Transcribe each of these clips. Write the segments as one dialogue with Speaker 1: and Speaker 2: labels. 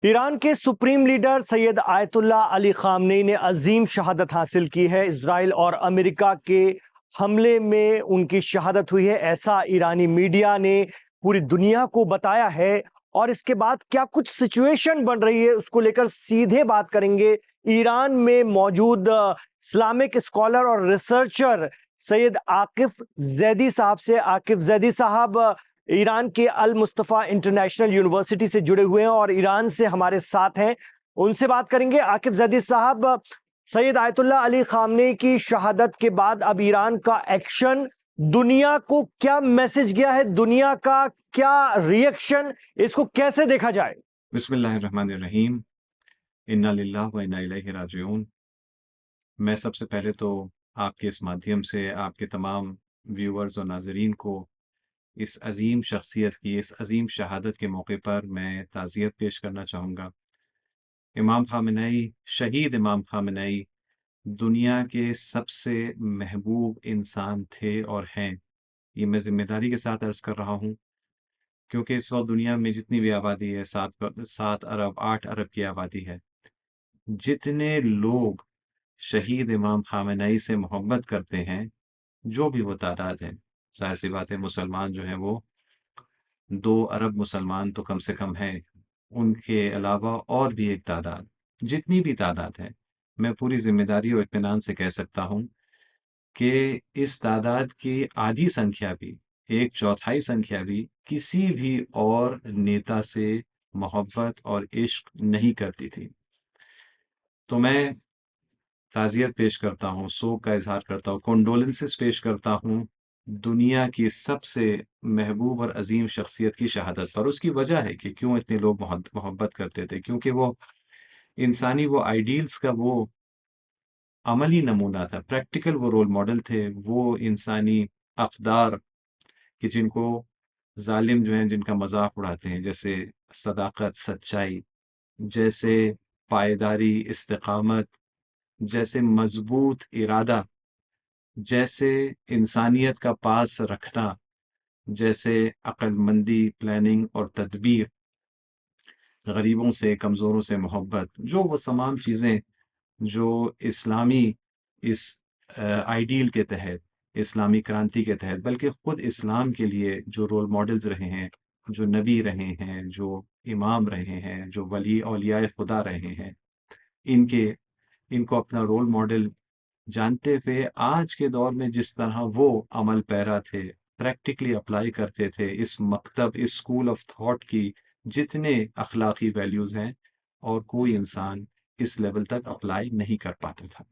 Speaker 1: ایران کے supreme leader سید آیت اللہ علی خامنئی نے عظیم شہادت حاصل کی ہے۔ اسرائیل اور امریکہ کے حملے میں ان کی شہادت ہوئی ہے، ایسا ایرانی میڈیا نے پوری دنیا کو بتایا ہے۔ اور اس کے بعد کیا کچھ سچویشن بن رہی ہے اس کو لے کر سیدھے بات کریں گے ایران میں موجود اسلامک اسکالر اور ریسرچر سید عاکف زیدی صاحب سے۔ عاکف زیدی صاحب ایران کے المصطفیٰ انٹرنیشنل یونیورسٹی سے جڑے ہوئے ہیں اور ایران سے ہمارے ساتھ ہیں، ان سے بات کریں گے۔ عاکف زیدی صاحب، سید آیت اللہ علی خامنئی کی شہادت کے بعد اب ایران کا ایکشن دنیا کو کیا میسج گیا ہے، دنیا کا کیا ریئیکشن، اس کو کیسے دیکھا جائے؟
Speaker 2: بسم اللہ الرحمن الرحیم، انا للہ و انا الیہ راجعون۔ میں سب سے پہلے تو آپ کے اس مادھیم سے آپ کے تمام ویورز اور ناظرین کو اس عظیم شخصیت کی اس عظیم شہادت کے موقع پر میں تعزیت پیش کرنا چاہوں گا۔ امام خامنئی، شہید امام خامنئی دنیا کے سب سے محبوب انسان تھے اور ہیں۔ یہ میں ذمہ داری کے ساتھ عرض کر رہا ہوں، کیونکہ اس وقت دنیا میں جتنی بھی آبادی ہے، 7 ارب 8 ارب کی آبادی ہے، جتنے لوگ شہید امام خامنئی سے محبت کرتے ہیں، جو بھی وہ تعداد ہے، ظاہر سی بات ہے مسلمان جو ہیں وہ 2 ارب مسلمان تو کم سے کم ہیں، ان کے علاوہ اور بھی ایک تعداد، جتنی بھی تعداد ہے، میں پوری ذمہ داری اور اطمینان سے کہہ سکتا ہوں کہ اس تعداد کی آدھی سنکھیا بھی، 1/4 سنکھیا بھی کسی بھی اور نیتا سے محبت اور عشق نہیں کرتی تھی۔ تو میں تعزیت پیش کرتا ہوں، سوگ کا اظہار کرتا ہوں، کنڈولنسز پیش کرتا ہوں دنیا کی سب سے محبوب اور عظیم شخصیت کی شہادت پر۔ اس کی وجہ ہے کہ کیوں اتنے لوگ محبت کرتے تھے، کیونکہ وہ انسانی وہ آئیڈیلز کا وہ عملی نمونہ تھا، پریکٹیکل وہ رول ماڈل تھے، وہ انسانی اقدار کہ جن کو ظالم جو ہیں جن کا مذاق اڑاتے ہیں، جیسے صداقت، سچائی، جیسے پائیداری، استقامت، جیسے مضبوط ارادہ، جیسے انسانیت کا پاس رکھنا، جیسے عقل مندی، پلاننگ اور تدبیر، غریبوں سے، کمزوروں سے محبت، جو وہ تمام چیزیں جو اسلامی اس آئیڈیل کے تحت، اسلامی کرانتی کے تحت، بلکہ خود اسلام کے لیے جو رول ماڈلز رہے ہیں، جو نبی رہے ہیں، جو امام رہے ہیں، جو ولی اولیاء خدا رہے ہیں، ان کو اپنا رول ماڈل جانتے ہوئے آج کے دور میں جس طرح وہ عمل پیرا تھے، پریکٹیکلی اپلائی کرتے تھے اس مکتب، اس اسکول آف تھاٹ کی جتنے اخلاقی ویلیوز ہیں، اور کوئی انسان اس لیول تک اپلائی نہیں کر پاتا تھا۔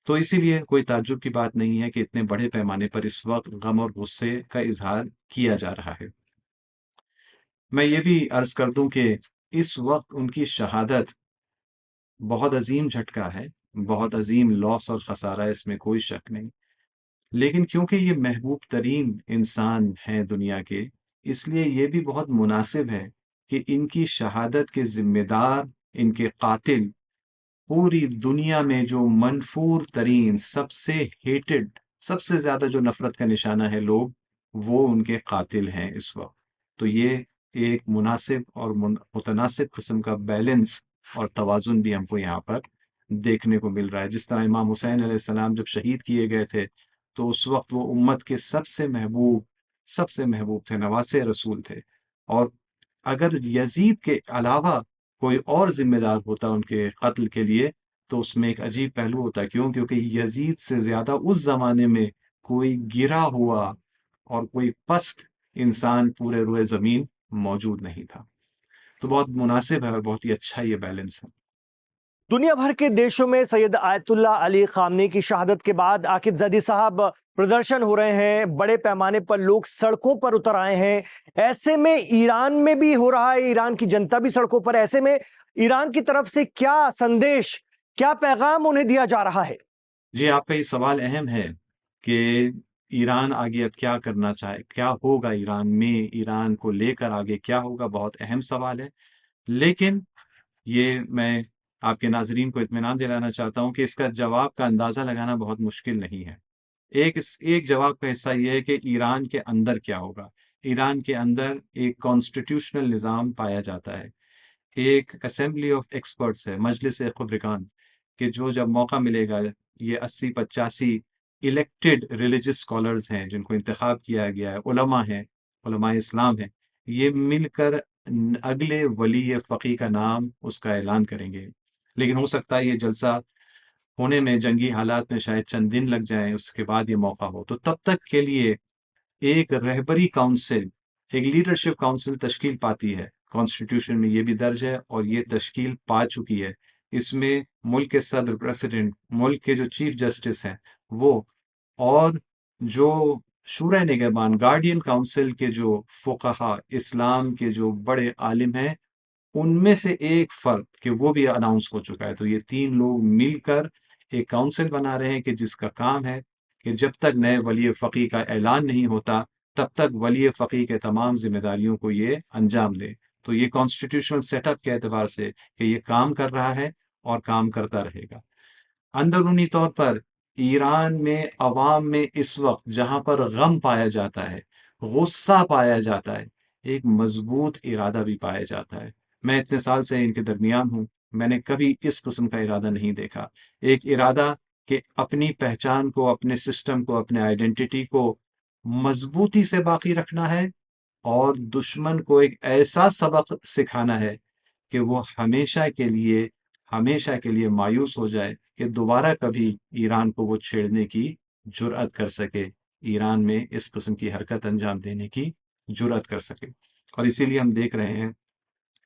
Speaker 2: تو اسی لیے کوئی تعجب کی بات نہیں ہے کہ اتنے بڑے پیمانے پر اس وقت غم اور غصے کا اظہار کیا جا رہا ہے۔ میں یہ بھی عرض کر دوں کہ اس وقت ان کی شہادت بہت عظیم جھٹکا ہے، بہت عظیم لاس اور خسارہ ہے، اس میں کوئی شک نہیں، لیکن کیونکہ یہ محبوب ترین انسان ہیں دنیا کے، اس لیے یہ بھی بہت مناسب ہے کہ ان کی شہادت کے ذمہ دار، ان کے قاتل، پوری دنیا میں جو منفور ترین، سب سے ہیٹڈ، سب سے زیادہ جو نفرت کا نشانہ ہے لوگ، وہ ان کے قاتل ہیں اس وقت۔ تو یہ ایک مناسب اور متناسب قسم کا بیلنس اور توازن بھی ہم کو یہاں پر دیکھنے کو مل رہا ہے۔ جس طرح امام حسین علیہ السلام جب شہید کیے گئے تھے تو اس وقت وہ امت کے سب سے محبوب تھے، نواسے رسول تھے، اور اگر یزید کے علاوہ کوئی اور ذمہ دار ہوتا ان کے قتل کے لیے تو اس میں ایک عجیب پہلو ہوتا ہے۔ کیونکہ یزید سے زیادہ اس زمانے میں کوئی گرا ہوا اور کوئی پست انسان پورے روئے زمین موجود نہیں تھا۔ تو بہت مناسب ہے اور بہت ہی اچھا یہ بیلنس ہے۔
Speaker 1: دنیا بھر کے دیشوں میں سید آیت اللہ علی خامنئی کی شہادت کے بعد عاکف زیدی صاحب پردرشن ہو رہے ہیں، بڑے پیمانے پر لوگ سڑکوں پر اتر آئے ہیں۔ ایسے میں ایران میں بھی ہو رہا ہے، ایران کی جنتا بھی سڑکوں پر، ایسے میں ایران کی طرف سے کیا سندیش، کیا پیغام انہیں دیا جا رہا ہے؟
Speaker 2: جی، آپ کا یہ سوال اہم ہے کہ ایران آگے اب کیا کرنا چاہے، کیا ہوگا ایران میں، ایران کو لے کر آگے کیا ہوگا، بہت اہم سوال ہے۔ لیکن یہ میں آپ کے ناظرین کو اطمینان دلانا چاہتا ہوں کہ اس کا جواب کا اندازہ لگانا بہت مشکل نہیں ہے۔ ایک جواب کا حصہ یہ ہے کہ ایران کے اندر کیا ہوگا۔ ایران کے اندر ایک کانسٹیٹیوشنل نظام پایا جاتا ہے، ایک اسمبلی آف ایکسپرٹس ہے، مجلس خبرگان، کہ جو جب موقع ملے گا، یہ 80-85 الیکٹڈ ریلیجس اسکالرز ہیں جن کو انتخاب کیا گیا ہے، علماء ہیں، علماء اسلام ہیں، یہ مل کر اگلے ولی فقیہ کا نام اس کا اعلان کریں گے۔ لیکن ہو سکتا ہے یہ جلسہ ہونے میں جنگی حالات میں شاید چند دن لگ جائیں، اس کے بعد یہ موقع ہو، تو تب تک کے لیے ایک رہبری کونسل، ایک لیڈرشپ کونسل تشکیل پاتی ہے۔ کانسٹیٹیوشن میں یہ بھی درج ہے اور یہ تشکیل پا چکی ہے۔ اس میں ملک کے صدر، پریسیڈنٹ، ملک کے جو چیف جسٹس ہیں وہ، اور جو شورائے نگہبان، گارڈین کونسل کے جو فقہا اسلام کے جو بڑے عالم ہیں، ان میں سے ایک فرد کہ وہ بھی اناؤنس ہو چکا ہے۔ تو یہ 3 لوگ مل کر ایک کونسل بنا رہے ہیں کہ جس کا کام ہے کہ جب تک نئے ولی فقیہ کا اعلان نہیں ہوتا تب تک ولی فقیہ کے تمام ذمہ داریوں کو یہ انجام دے۔ تو یہ کانسٹیٹیوشنل سیٹ اپ کے اعتبار سے کہ یہ کام کر رہا ہے اور کام کرتا رہے گا۔ اندرونی طور پر ایران میں عوام میں اس وقت جہاں پر غم پایا جاتا ہے، غصہ پایا جاتا ہے، ایک مضبوط ارادہ بھی پایا جاتا ہے۔ میں اتنے سال سے ان کے درمیان ہوں، میں نے کبھی اس قسم کا ارادہ نہیں دیکھا۔ ایک ارادہ کہ اپنی پہچان کو، اپنے سسٹم کو، اپنے آئیڈینٹی کو مضبوطی سے باقی رکھنا ہے، اور دشمن کو ایک ایسا سبق سکھانا ہے کہ وہ ہمیشہ کے لیے مایوس ہو جائے کہ دوبارہ کبھی ایران کو وہ چھیڑنے کی جرأت کر سکے، ایران میں اس قسم کی حرکت انجام دینے کی جرأت کر سکے۔ اور اسی لیے ہم دیکھ رہے ہیں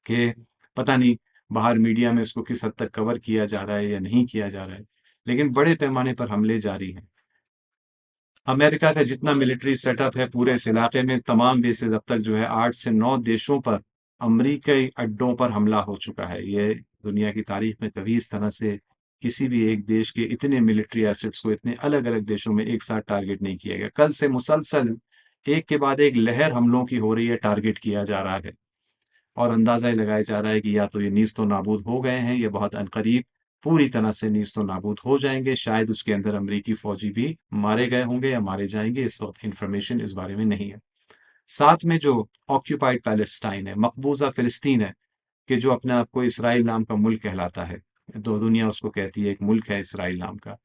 Speaker 2: کہ پتہ نہیں باہر میڈیا میں اس کو کس حد تک کور کیا جا رہا ہے یا نہیں کیا جا رہا ہے، لیکن بڑے پیمانے پر حملے جاری ہیں۔ امریکہ کا جتنا ملٹری سیٹ اپ ہے پورے اس علاقے میں، تمام بیسز اب تک جو ہے 8 سے 9 دیشوں پر، امریکی اڈوں پر حملہ ہو چکا ہے۔ یہ دنیا کی تاریخ میں کبھی اس طرح سے کسی بھی ایک دیش کے اتنے ملٹری ایسٹس کو اتنے الگ الگ دیشوں میں ایک ساتھ ٹارگٹ نہیں کیا گیا۔ کل سے مسلسل ایک کے بعد ایک لہر حملوں کی ہو رہی ہے، ٹارگٹ کیا جا رہا ہے، اور اندازہ یہ لگایا جا رہا ہے کہ یا تو یہ نیست و نابود ہو گئے ہیں یا بہت عنقریب پوری طرح سے نیست و نابود ہو جائیں گے۔ شاید اس کے اندر امریکی فوجی بھی مارے گئے ہوں گے یا مارے جائیں گے، اس وقت انفارمیشن اس بارے میں نہیں ہے۔ ساتھ میں جو آکیوپائڈ پیلسٹائن ہے، مقبوضہ فلسطین ہے، کہ جو اپنے آپ کو اسرائیل نام کا ملک کہلاتا ہے، دنیا اس کو کہتی ہے ایک ملک ہے اسرائیل نام کا،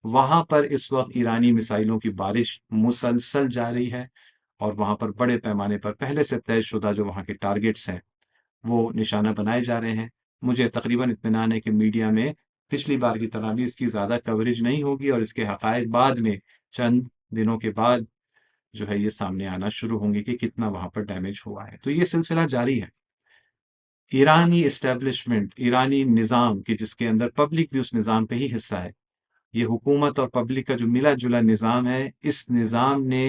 Speaker 2: وہاں پر اس وقت ایرانی میزائلوں کی بارش مسلسل جاری ہے، اور وہاں پر بڑے پیمانے پر پہلے سے طے شدہ جو وہاں کے ٹارگٹس ہیں وہ نشانہ بنائے جا رہے ہیں۔ مجھے تقریباً اطمینان ہے کہ میڈیا میں پچھلی بار کی طرح بھی اس کی زیادہ کوریج نہیں ہوگی، اور اس کے حقائق بعد میں چند دنوں کے بعد جو ہے یہ سامنے آنا شروع ہوں گے کہ کتنا وہاں پر ڈیمیج ہوا ہے۔ تو یہ سلسلہ جاری ہے۔ ایرانی اسٹیبلشمنٹ، ایرانی نظام کہ جس کے اندر پبلک بھی اس نظام کا ہی حصہ ہے، یہ حکومت اور پبلک کا جو ملا جلا نظام ہے، اس نظام نے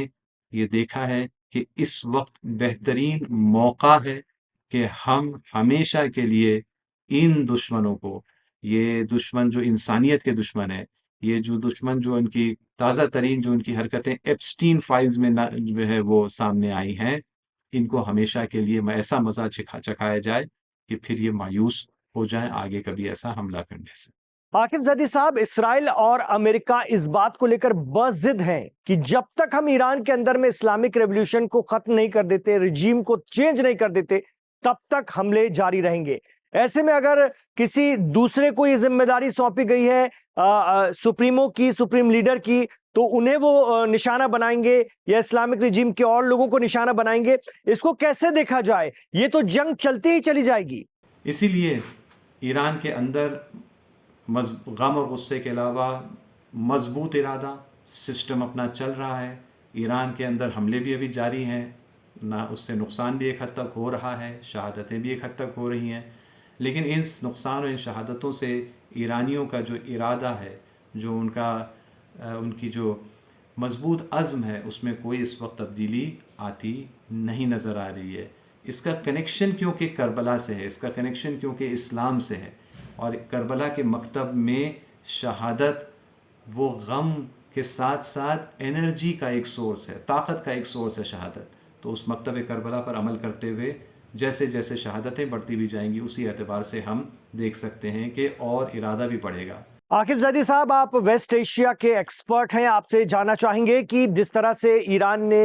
Speaker 2: یہ دیکھا ہے کہ اس وقت بہترین موقع ہے کہ ہم ہمیشہ کے لیے ان دشمنوں کو، یہ دشمن جو انسانیت کے دشمن ہے، یہ جو دشمن جو ان کی تازہ ترین جو ان کی حرکتیں ایپسٹین فائلز میں جو ہے وہ سامنے آئی ہیں، ان کو ہمیشہ کے لیے ایسا مزہ چکھایا جائے کہ پھر یہ مایوس ہو جائیں آگے کبھی ایسا حملہ کرنے سے۔
Speaker 1: عاقب زیدی صاحب، اسرائیل اور امریکہ اس بات کو لے کر بضد ہیں کہ جب تک ہم ایران کے اندر میں اسلامک ریولیوشن کو ختم نہیں کر دیتے، رجیم کو چینج نہیں کر دیتے، تب تک حملے جاری رہیں گے۔ ایسے میں اگر کسی دوسرے کو یہ ذمہ داری سونپی گئی ہے سپریمو کی، سپریم لیڈر کی، تو انہیں وہ نشانہ بنائیں گے یا اسلامک رجیم کے اور لوگوں کو نشانہ بنائیں گے؟ اس کو کیسے دیکھا جائے؟ یہ تو جنگ چلتی ہی چلی جائے گی۔
Speaker 2: اسی لیے ایران کے اندر غم اور غصے کے علاوہ مضبوط ارادہ، سسٹم اپنا چل رہا ہے۔ ایران کے اندر حملے بھی ابھی جاری ہیں، نہ اس سے نقصان بھی ایک حد تک ہو رہا ہے، شہادتیں بھی ایک حد تک ہو رہی ہیں، لیکن ان نقصان اور ان شہادتوں سے ایرانیوں کا جو ارادہ ہے، جو ان کی جو مضبوط عزم ہے، اس میں کوئی اس وقت تبدیلی آتی نہیں نظر آ رہی ہے۔ اس کا کنیکشن کیونکہ کربلا سے ہے، اس کا کنیکشن کیونکہ اسلام سے ہے، اور کربلا کے مکتب میں شہادت وہ غم کے ساتھ ساتھ انرجی کا ایک سورس ہے، طاقت کا ایک سورس ہے شہادت۔ تو اس مکتب کربلا پر عمل کرتے ہوئے جیسے جیسے شہادتیں بڑھتی بھی جائیں گی، اسی اعتبار سے ہم دیکھ سکتے ہیں کہ اور ارادہ بھی بڑھے گا۔
Speaker 1: عاقب زیدی صاحب، آپ ویسٹ ایشیا کے ایکسپرٹ ہیں، آپ سے جاننا چاہیں گے کہ جس طرح سے ایران نے